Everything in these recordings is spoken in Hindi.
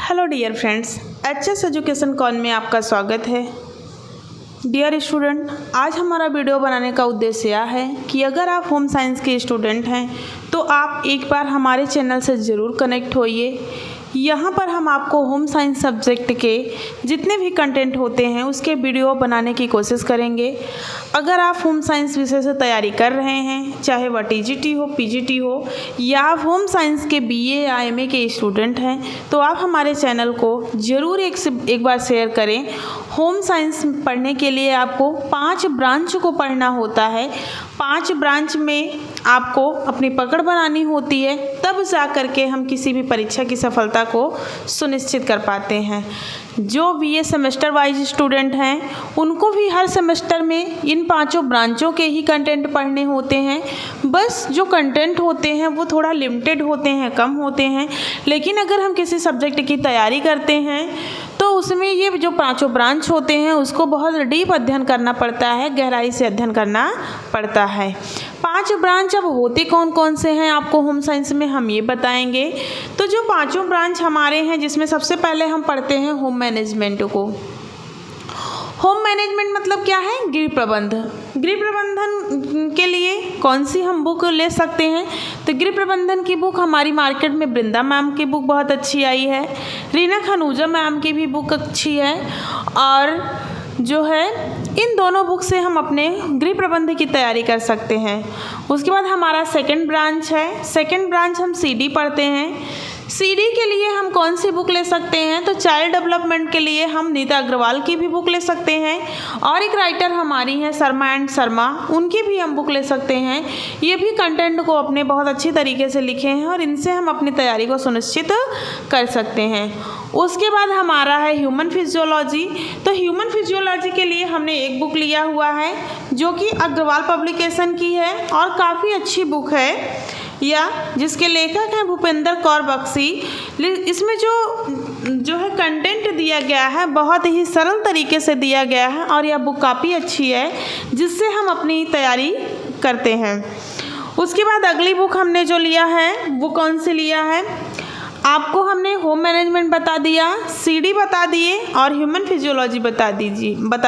Hello dear friends, HS education कॉन में आपका स्वागत है। डियर स्टूडेंट, आज हमारा वीडियो बनाने का उद्देश्य यह है कि अगर आप होम साइंस के स्टूडेंट हैं तो आप एक बार हमारे चैनल से ज़रूर कनेक्ट होइए। यहाँ पर हम आपको होम साइंस सब्जेक्ट के जितने भी कंटेंट होते हैं उसके वीडियो बनाने की कोशिश करेंगे। अगर आप होम साइंस विषय से तैयारी कर रहे हैं, चाहे वह टीजीटी हो, पीजीटी हो, या आप होम साइंस के बीए या एमए के स्टूडेंट हैं, तो आप हमारे चैनल को ज़रूर एक बार शेयर करें। होम साइंस पढ़ने के लिए आपको 5 ब्रांच को पढ़ना होता है। 5 ब्रांच में आपको अपनी पकड़ बनानी होती है, तब जा कर के हम किसी भी परीक्षा की सफलता को सुनिश्चित कर पाते हैं। जो बीए सेमेस्टर वाइज स्टूडेंट हैं उनको भी हर सेमेस्टर में इन 5 ब्रांचों के ही कंटेंट पढ़ने होते हैं। बस जो कंटेंट होते हैं वो थोड़ा लिमिटेड होते हैं, कम होते हैं, लेकिन अगर हम किसी सब्जेक्ट की तैयारी करते हैं तो उसमें ये जो 5 ब्रांच होते हैं उसको बहुत डीप अध्ययन करना पड़ता है, गहराई से अध्ययन करना पड़ता है। 5 ब्रांच अब होते कौन कौन से हैं आपको होम साइंस में हम ये बताएंगे। तो जो 5 ब्रांच हमारे हैं, जिसमें सबसे पहले हम पढ़ते हैं होम मैनेजमेंट को। होम मैनेजमेंट मतलब क्या है? गृह प्रबंधन। गृह प्रबंधन के लिए कौन सी हम बुक ले सकते हैं? तो गृह प्रबंधन की बुक हमारी मार्केट में वृंदा मैम की बुक बहुत अच्छी आई है, रीना खनूजा मैम की भी बुक अच्छी है, और जो है इन दोनों बुक से हम अपने गृह प्रबंध की तैयारी कर सकते हैं। उसके बाद हमारा सेकंड ब्रांच है। सेकंड ब्रांच हम सीडी पढ़ते हैं। सीडी के लिए हम कौन सी बुक ले सकते हैं? तो चाइल्ड डेवलपमेंट के लिए हम नीता अग्रवाल की भी बुक ले सकते हैं, और एक राइटर हमारी हैं शर्मा एंड शर्मा, उनकी भी हम बुक ले सकते हैं। ये भी कंटेंट को अपने बहुत अच्छी तरीके से लिखे हैं और इनसे हम अपनी तैयारी को सुनिश्चित कर सकते हैं। उसके बाद हमारा है ह्यूमन फिजियोलॉजी। तो ह्यूमन फिजियोलॉजी के लिए हमने एक बुक लिया हुआ है जो कि अग्रवाल पब्लिकेशन की है और काफ़ी अच्छी बुक है, या जिसके लेखक हैं भूपेंद्र कौर बख्शी। इसमें जो है कंटेंट दिया गया है बहुत ही सरल तरीके से दिया गया है और यह बुक काफ़ी अच्छी है, जिससे हम अपनी तैयारी करते हैं। उसके बाद अगली बुक हमने जो लिया है वो कौन सी लिया है? आपको हमने होम मैनेजमेंट बता दिया, सीडी बता दिए और ह्यूमन फिजियोलॉजी बता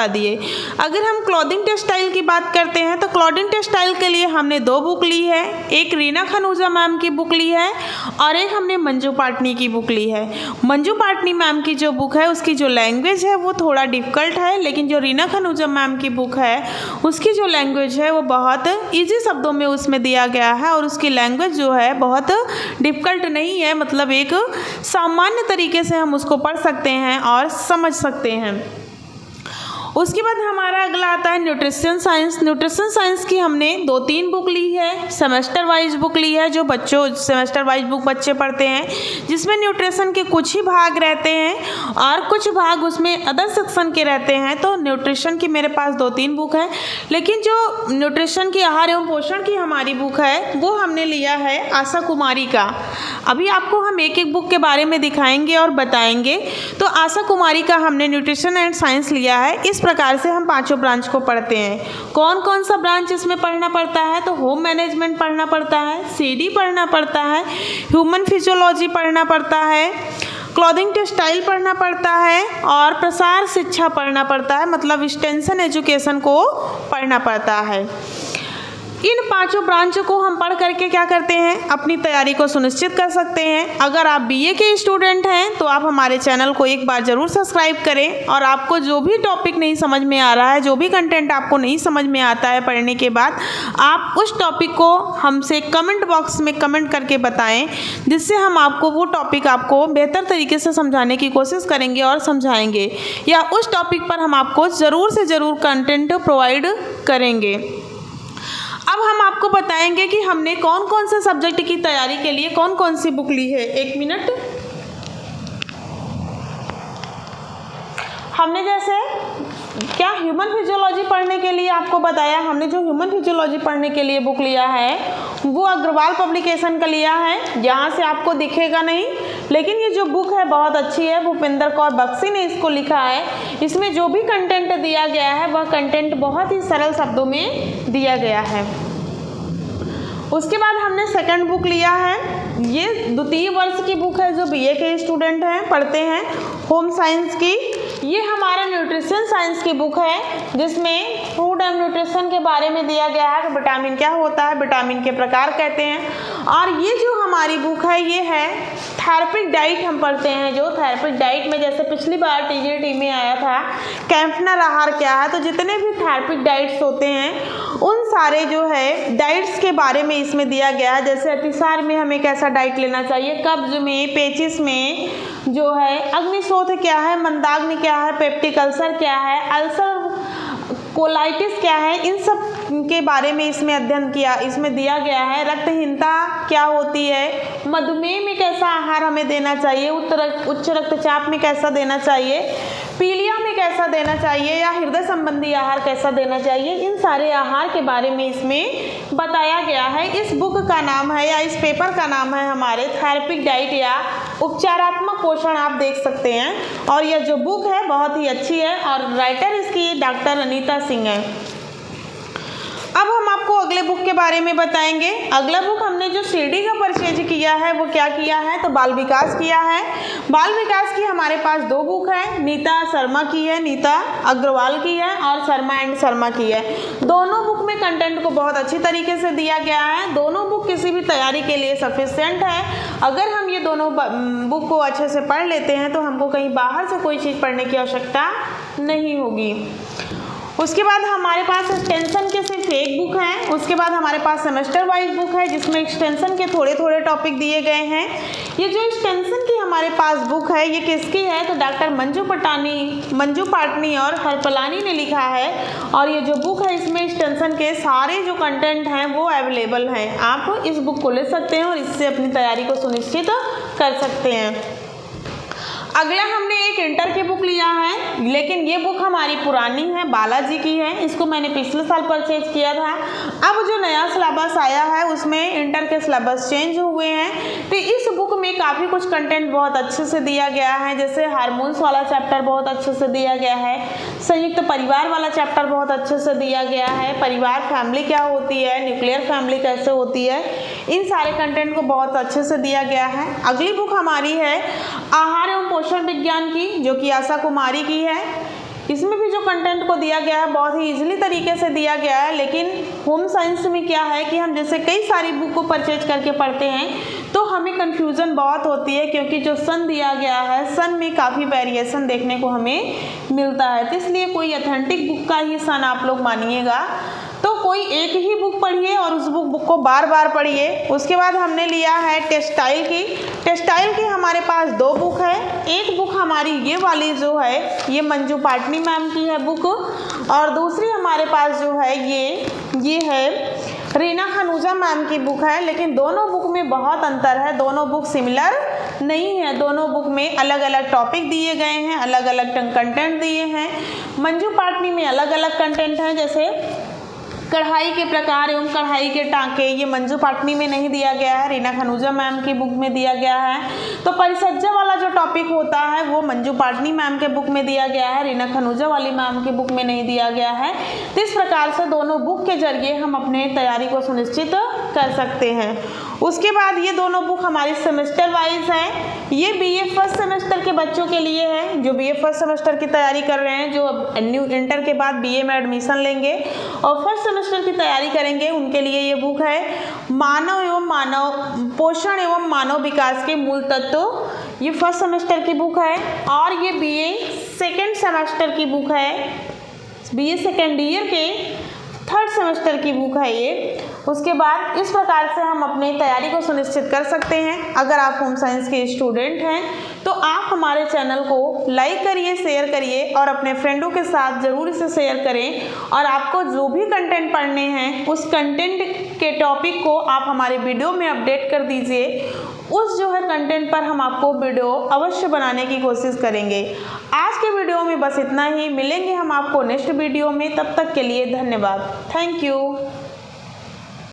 दिए। अगर हम क्लॉथिंग टेक्सटाइल की बात करते हैं तो क्लॉथिंग टेक्सटाइल के लिए हमने 2 बुक ली है। एक रीना खनूजा मैम की बुक ली है और एक हमने मंजू पाटनी की बुक ली है। मंजू पाटनी मैम की जो बुक है उसकी जो लैंग्वेज है वो थोड़ा डिफ़िकल्ट है, लेकिन जो रीना खनूजा मैम की बुक है उसकी जो लैंग्वेज है वो बहुत ईजी शब्दों में उसमें दिया गया है और उसकी लैंग्वेज जो है बहुत डिफ़िकल्ट नहीं है, मतलब एक सामान्य तरीके से हम उसको पढ़ सकते हैं और समझ सकते हैं। उसके बाद हमारा अगला आता है न्यूट्रिशन साइंस। न्यूट्रिशन साइंस की हमने 2-3 बुक ली है, सेमेस्टर वाइज बुक ली है, जो बच्चों सेमेस्टर वाइज बुक बच्चे पढ़ते हैं, जिसमें न्यूट्रिशन के कुछ ही भाग रहते हैं और कुछ भाग उसमें अदर सेक्शन के रहते हैं। तो न्यूट्रिशन की मेरे पास 2-3 बुक है, लेकिन जो न्यूट्रिशन की आहार एवं पोषण की हमारी बुक है वो हमने लिया है आशा कुमारी का। अभी आपको हम एक बुक के बारे में दिखाएंगे और बताएंगे। तो आशा कुमारी का हमने न्यूट्रिशन एंड साइंस लिया है। इस प्रकार से हम 5 ब्रांच को पढ़ते हैं। कौन कौन सा ब्रांच इसमें पढ़ना पड़ता है? तो होम मैनेजमेंट पढ़ना पड़ता है, सीडी पढ़ना पड़ता है, ह्यूमन फिजियोलॉजी पढ़ना पड़ता है, क्लॉथिंग टेक्सटाइल पढ़ना पड़ता है और प्रसार शिक्षा पढ़ना पड़ता है, मतलब एक्सटेंशन एजुकेशन को पढ़ना पड़ता है। इन 5 ब्रांचों को हम पढ़ करके क्या करते हैं? अपनी तैयारी को सुनिश्चित कर सकते हैं। अगर आप बीए के स्टूडेंट हैं तो आप हमारे चैनल को एक बार ज़रूर सब्सक्राइब करें, और आपको जो भी टॉपिक नहीं समझ में आ रहा है, जो भी कंटेंट आपको नहीं समझ में आता है पढ़ने के बाद, आप उस टॉपिक को हमसे कमेंट बॉक्स में कमेंट करके बताएँ, जिससे हम आपको वो टॉपिक आपको बेहतर तरीके से समझाने की कोशिश करेंगे और समझाएँगे, या उस टॉपिक पर हम आपको ज़रूर से ज़रूर कंटेंट प्रोवाइड करेंगे। अब हम आपको बताएंगे कि हमने कौन कौन से सब्जेक्ट की तैयारी के लिए कौन कौन सी बुक ली है। 1 मिनट। हमने जैसे क्या ह्यूमन फिजियोलॉजी पढ़ने के लिए आपको बताया, हमने जो ह्यूमन फिजियोलॉजी पढ़ने के लिए बुक लिया है वो अग्रवाल पब्लिकेशन का लिया है। यहाँ से आपको दिखेगा नहीं, लेकिन ये जो बुक है बहुत अच्छी है, भूपेंद्र कौर बख्शी ने इसको लिखा है। इसमें जो भी कंटेंट दिया गया है वह कंटेंट बहुत ही सरल शब्दों में दिया गया है। उसके बाद हमने सेकंड बुक लिया है ये द्वितीय वर्ष की बुक है जो बीए के स्टूडेंट हैं पढ़ते हैं होम साइंस की। ये हमारा न्यूट्रिशन साइंस की बुक है जिसमें फूड एंड न्यूट्रिशन के बारे में दिया गया है कि विटामिन क्या होता है, विटामिन के प्रकार कहते हैं। और ये जो हमारी बुक है ये है थेरेपिक डाइट हम पढ़ते हैं, जो थेरेपिक डाइट में जैसे पिछली बार टीजीटी में आया था कैंपनर आहार क्या है, तो जितने भी थेरेपिक डाइट्स होते हैं उन सारे जो है डाइट्स के बारे में इसमें दिया गया है। जैसे अतिसार में हमें कैसा डाइट लेना चाहिए, कब्ज में, पेचिस में जो है अग्निशोथ क्या है, मंदाग्नि क्या है, पेप्टिक अल्सर क्या है, अल्सर कोलाइटिस क्या है, इन सब के बारे में इसमें अध्ययन किया, इसमें दिया गया है। रक्तहीनता क्या होती है, मधुमेह में कैसा आहार हमें देना चाहिए, उच्च रक्तचाप में कैसा देना चाहिए, पीलिया में कैसा देना चाहिए या हृदय संबंधी आहार कैसा देना चाहिए, इन सारे आहार के बारे में इसमें बताया गया है। इस बुक का नाम है या इस पेपर का नाम है हमारे थेरेपिक डाइट या उपचारात्मक पोषण, आप देख सकते हैं। और यह जो बुक है बहुत ही अच्छी है और राइटर इसकी डॉक्टर अनीता सिंह है। अब हम आपको अगले बुक के बारे में बताएंगे। अगला बुक हमने जो सीडी का परचेज किया है वो क्या किया है, तो बाल विकास किया है। बाल विकास की हमारे पास 2 बुक है, नीता शर्मा की है, नीता अग्रवाल की है और शर्मा एंड शर्मा की है। दोनों बुक में कंटेंट को बहुत अच्छी तरीके से दिया गया है। दोनों बुक किसी भी तैयारी के लिए सफिशिएंट है। अगर हम ये दोनों बुक को अच्छे से पढ़ लेते हैं तो हमको कहीं बाहर से कोई चीज़ पढ़ने की आवश्यकता नहीं होगी। उसके बाद हमारे पास एक्सटेंशन के सिर्फ एक बुक है। उसके बाद हमारे पास सेमेस्टर वाइज बुक है जिसमें एक्सटेंशन के थोड़े थोड़े टॉपिक दिए गए हैं। ये जो एक्सटेंशन की हमारे पास बुक है ये किसकी है, तो डॉक्टर मंजू पाटनी और हरपलानी ने लिखा है। और ये जो बुक है इसमें एक्सटेंशन के सारे जो कंटेंट हैं वो अवेलेबल हैं। आप इस बुक को ले सकते हैं और इससे अपनी तैयारी को सुनिश्चित कर सकते हैं। अगला हमने एक इंटर की बुक लिया है, लेकिन ये बुक हमारी पुरानी है, बालाजी की है। इसको मैंने पिछले साल परचेज किया था। अब जो नया सिलेबस आया है उसमें इंटर के सिलेबस चेंज हुए हैं। तो इस बुक में काफ़ी कुछ कंटेंट बहुत अच्छे से दिया गया है। जैसे हार्मोन्स वाला चैप्टर बहुत अच्छे से दिया गया है, संयुक्त परिवार वाला चैप्टर बहुत अच्छे से दिया गया है, परिवार फैमिली क्या होती है, न्यूक्लियर फैमिली कैसे होती है, इन सारे कंटेंट को बहुत अच्छे से दिया गया है। अगली बुक हमारी है आहार एवं पोषण विज्ञान की, जो कि आशा कुमारी की है। इसमें भी जो कंटेंट को दिया गया है बहुत ही इजीली तरीके से दिया गया है। लेकिन होम साइंस में क्या है कि हम जैसे कई सारी बुक को परचेज करके पढ़ते हैं तो हमें कंफ्यूजन बहुत होती है, क्योंकि जो सन दिया गया है सन में काफ़ी वेरिएशन देखने को हमें मिलता है। तो इसलिए कोई ऑथेंटिक बुक का ही सन आप लोग मानिएगा। तो कोई एक ही बुक पढ़िए और उस बुक को बार बार पढ़िए। उसके बाद हमने लिया है टेक्सटाइल की। टेक्सटाइल की हमारे पास 2 बुक है। एक बुक हमारी ये वाली जो है ये मंजू पाटनी मैम की है बुक, और दूसरी हमारे पास जो है ये है रीना खनूजा मैम की बुक है। लेकिन दोनों बुक में बहुत अंतर है, दोनों बुक सिमिलर नहीं है। दोनों बुक में अलग अलग टॉपिक दिए गए हैं, अलग अलग कंटेंट दिए हैं। मंजू पाटनी में अलग अलग कंटेंट हैं, जैसे कढ़ाई के प्रकार एवं कढ़ाई के टांके, ये मंजू पाटनी में नहीं दिया गया है, रीना खनूजा मैम की बुक में दिया गया है। तो परिसज्जा वाला जो टॉपिक होता है वो मंजू पाटनी मैम के बुक में दिया गया है, रीना खनूजा वाली मैम की बुक में नहीं दिया गया है। तो इस प्रकार से दोनों बुक के जरिए हम अपने तैयारी को सुनिश्चित कर सकते हैं। उसके बाद ये दोनों बुक हमारी सेमेस्टर वाइज हैं। ये बीए फर्स्ट सेमेस्टर के बच्चों के लिए है, जो बीए फर्स्ट सेमेस्टर की तैयारी कर रहे हैं, जो न्यू इंटर के बाद बीए में एडमिशन लेंगे और फर्स्ट सेमेस्टर की तैयारी करेंगे, उनके लिए ये बुक है मानव पोषण एवं मानव विकास के मूल तत्व। ये फर्स्ट सेमेस्टर की बुक है। और ये बीए सेकेंड सेमेस्टर की बुक है, बीए सेकेंड ईयर के 3rd सेमेस्टर की बुक है ये। उसके बाद इस प्रकार से हम अपनी तैयारी को सुनिश्चित कर सकते हैं। अगर आप होम साइंस के स्टूडेंट हैं तो आप हमारे चैनल को लाइक करिए, शेयर करिए और अपने फ्रेंडों के साथ ज़रूर इसे शेयर करें। और आपको जो भी कंटेंट पढ़ने हैं उस कंटेंट के टॉपिक को आप हमारे वीडियो में अपडेट कर दीजिए। उस जो है कंटेंट पर हम आपको वीडियो अवश्य बनाने की कोशिश करेंगे। आज के वीडियो में बस इतना ही। मिलेंगे हम आपको नेक्स्ट वीडियो में, तब तक के लिए धन्यवाद। Thank you.